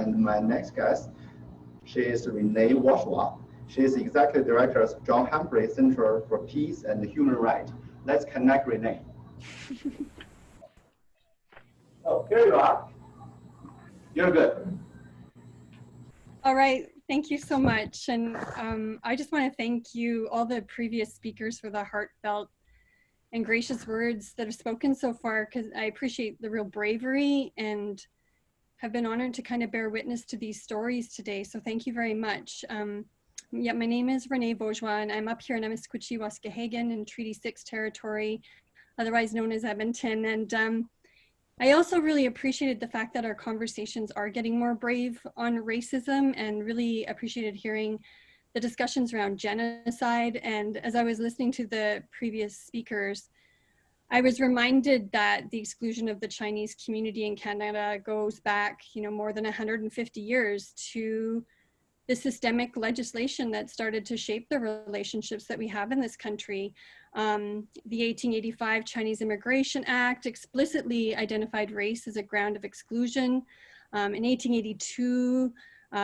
And my next guest, she is Renee Vaugerois. She is Executive Director of John Humphrey Center for Peace and Human Rights. Let's connect Renee. Oh, here you are. You're good. All right, thank you so much. And I just want to thank you, all the previous speakers, for the heartfelt and gracious words that have spoken so far, because I appreciate the real bravery and have been honored to kind of bear witness to these stories today. So thank you very much. Yeah, my name is Renee Vaugerois, and I'm up here in Amiskwichi, Waskahagan in Treaty 6 territory, otherwise known as Edmonton. And I also really appreciated the fact that our conversations are getting more brave on racism, and really appreciated hearing the discussions around genocide. And as I was listening to the previous speakers, I was reminded that the exclusion of the Chinese community in Canada goes back, more than 150 years to the systemic legislation that started to shape the relationships that we have in this country. The 1885 Chinese Immigration Act explicitly identified race as a ground of exclusion. In 1882,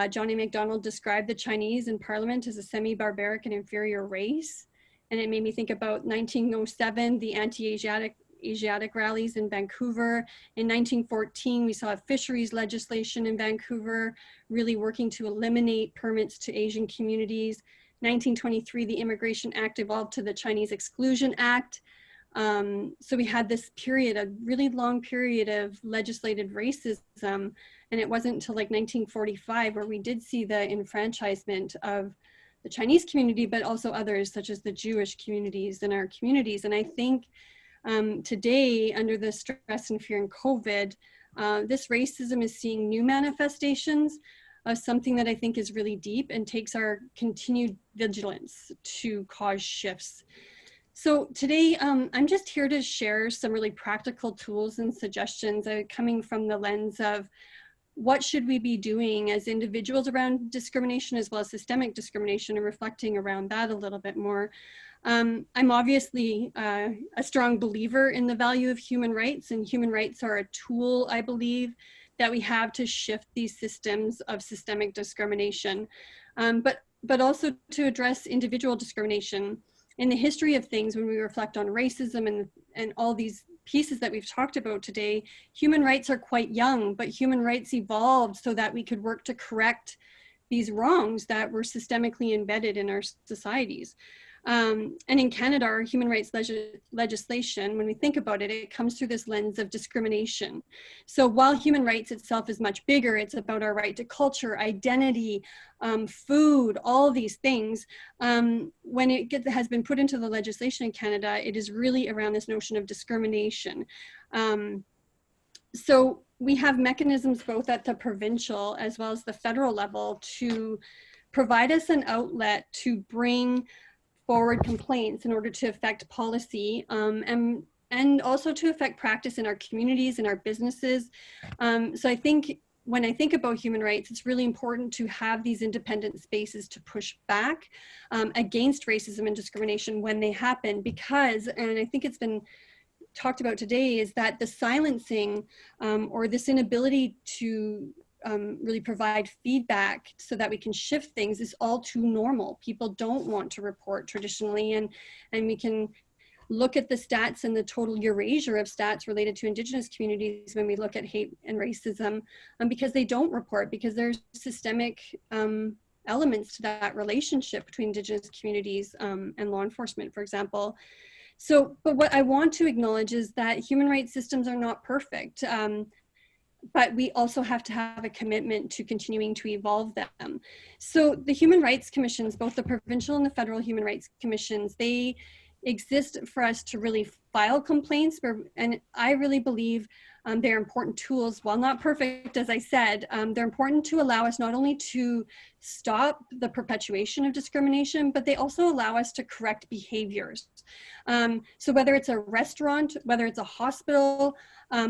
John A. Macdonald described the Chinese in Parliament as a semi-barbaric and inferior race. And it made me think about 1907, the anti-Asiatic rallies in Vancouver. In 1914, we saw fisheries legislation in Vancouver, really working to eliminate permits to Asian communities. 1923, the Immigration Act evolved to the Chinese Exclusion Act. So we had this period, a really long period of legislated racism. And it wasn't until like 1945 where we did see the enfranchisement of the Chinese community, but also others such as the Jewish communities in our communities. And I think today, under the stress and fear in COVID, this racism is seeing new manifestations of something that I think is really deep and takes our continued vigilance to cause shifts. So today, I'm just here to share some really practical tools and suggestions coming from the lens of what should we be doing as individuals around discrimination as well as systemic discrimination, and reflecting around that a little bit more. I'm obviously a strong believer in the value of human rights, and human rights are a tool, I believe, that we have to shift these systems of systemic discrimination, but also to address individual discrimination. In the history of things, when we reflect on racism and all these pieces that we've talked about today, human rights are quite young, but human rights evolved so that we could work to correct these wrongs that were systemically embedded in our societies. And in Canada, our human rights legislation, when we think about it, it comes through this lens of discrimination. So while human rights itself is much bigger, it's about our right to culture, identity, food, all these things. When it has been put into the legislation in Canada, it is really around this notion of discrimination. So we have mechanisms both at the provincial as well as the federal level to provide us an outlet to bring forward complaints in order to affect policy, and also to affect practice in our communities and our businesses. So I think when I think about human rights, it's really important to have these independent spaces to push back against racism and discrimination when they happen, because, and I think it's been talked about today, is that the silencing or this inability to really provide feedback so that we can shift things is all too normal. People don't want to report traditionally, and we can look at the stats and the total erasure of stats related to Indigenous communities when we look at hate and racism, because they don't report, because there's systemic elements to that relationship between Indigenous communities and law enforcement, for example. So, but what I want to acknowledge is that human rights systems are not perfect. But we also have to have a commitment to continuing to evolve them. So the human rights commissions, both the provincial and the federal human rights commissions, they exist for us to really file complaints, and I really believe they're important tools. While not perfect, as I said, they're important to allow us not only to stop the perpetuation of discrimination, but they also allow us to correct behaviors. So whether it's a restaurant, whether it's a hospital,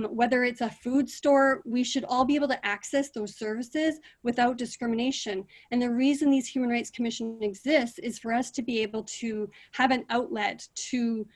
whether it's a food store, we should all be able to access those services without discrimination. And the reason these Human Rights Commission exists is for us to be able to have an outlet to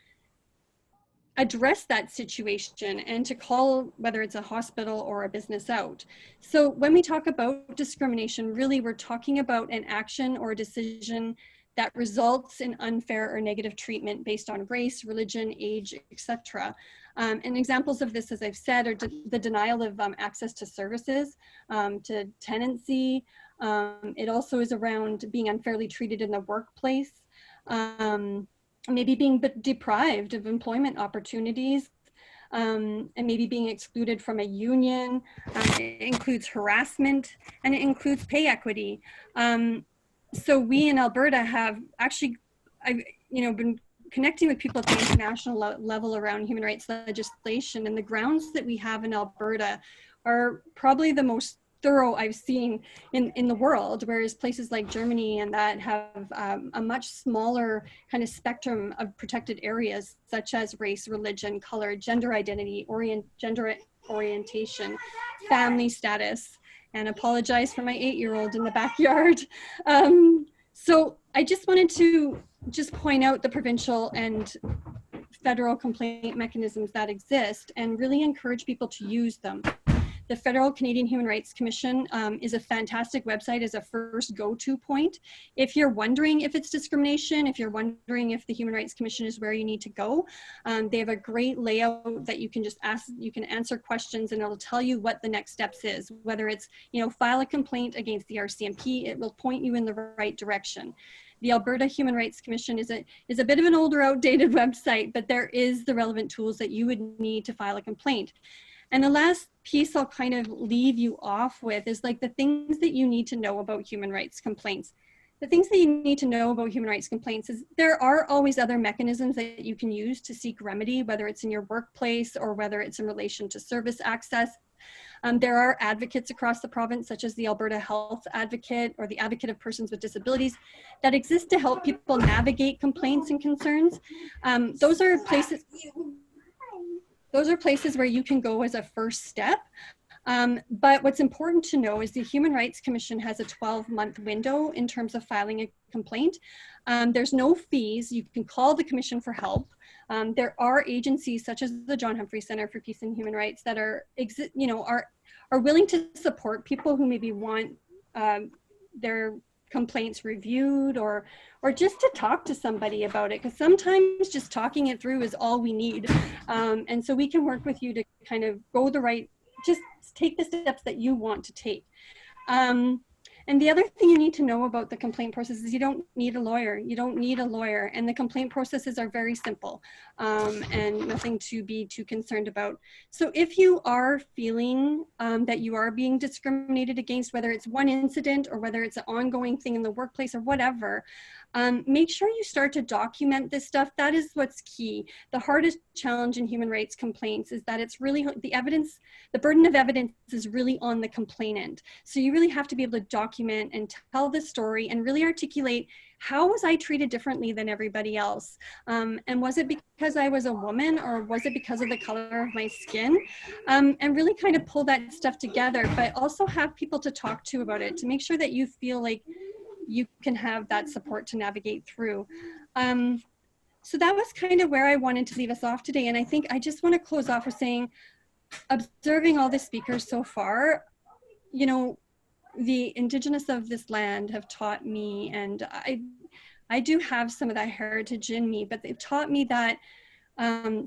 address that situation and to call whether it's a hospital or a business out. So when we talk about discrimination, really we're talking about an action or a decision that results in unfair or negative treatment based on race, religion, age, etc. And examples of this, as I've said, are the denial of access to services, to tenancy. It also is around being unfairly treated in the workplace, maybe being deprived of employment opportunities, and maybe being excluded from a union. It includes harassment, and it includes pay equity. So we in Alberta have actually, I've been connecting with people at the international level around human rights legislation, and the grounds that we have in Alberta are probably the most thorough I've seen in the world, whereas places like Germany and that have a much smaller kind of spectrum of protected areas, such as race, religion, color, gender identity, gender orientation, family status, and apologize for my 8-year-old in the backyard. So I just wanted to point out the provincial and federal complaint mechanisms that exist and really encourage people to use them. The Federal Canadian Human Rights Commission is a fantastic website as a first go-to point. If you're wondering if it's discrimination, if you're wondering if the Human Rights Commission is where you need to go, they have a great layout that you can just ask, you can answer questions, and it'll tell you what the next steps is. Whether it's, file a complaint against the RCMP, it will point you in the right direction. The Alberta Human Rights Commission is a bit of an older, outdated website, but there is the relevant tools that you would need to file a complaint. And the last piece I'll kind of leave you off with is like the things that you need to know about human rights complaints. The things that you need to know about human rights complaints is there are always other mechanisms that you can use to seek remedy, whether it's in your workplace or whether it's in relation to service access. There are advocates across the province, such as the Alberta Health Advocate or the Advocate of Persons with Disabilities, that exist to help people navigate complaints and concerns. Those are places where you can go as a first step. But what's important to know is the Human Rights Commission has a 12-month window in terms of filing a complaint. There's no fees. You can call the Commission for help. There are agencies such as the John Humphrey Centre for Peace and Human Rights that are willing to support people who maybe want their complaints reviewed or just to talk to somebody about it, because sometimes just talking it through is all we need. And so we can work with you to kind of go just take the steps that you want to take. And the other thing you need to know about the complaint process is you don't need a lawyer. You don't need a lawyer, and the complaint processes are very simple and nothing to be too concerned about. So if you are feeling that you are being discriminated against, whether it's one incident or whether it's an ongoing thing in the workplace or whatever, make sure you start to document this stuff. That is what's key. The hardest challenge in human rights complaints is that it's really the burden of evidence is really on the complainant. So you really have to be able to document and tell the story and really articulate, how was I treated differently than everybody else? And was it because I was a woman, or was it because of the color of my skin? And really kind of pull that stuff together, but also have people to talk to about it, to make sure that you feel like you can have that support to navigate through. So that was kind of where I wanted to leave us off today. And I think I just want to close off with saying, observing all the speakers so far, the Indigenous of this land have taught me, and I do have some of that heritage in me, but they've taught me that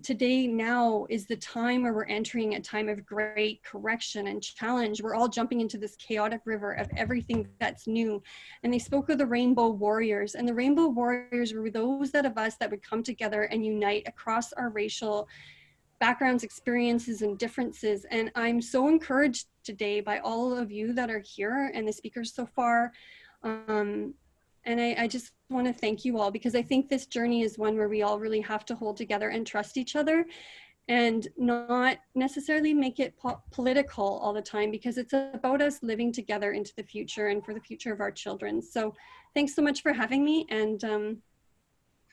today now is the time where we're entering a time of great correction and challenge. We're all jumping into this chaotic river of everything that's new. And they spoke of the Rainbow Warriors, and the Rainbow Warriors were those of us that would come together and unite across our racial backgrounds, experiences, and differences. And I'm so encouraged today by all of you that are here and the speakers so far. And I just want to thank you all, because I think this journey is one where we all really have to hold together and trust each other, and not necessarily make it political all the time, because it's about us living together into the future and for the future of our children. So thanks so much for having me, and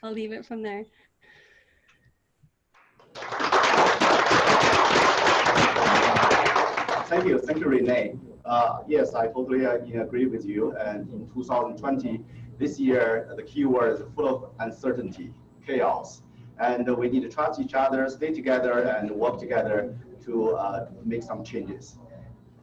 I'll leave it from there. Thank you, Renee. Yes, I totally agree with you. And in 2020, this year, the keyword is full of uncertainty, chaos. and we need to trust each other, stay together, and work together to make some changes.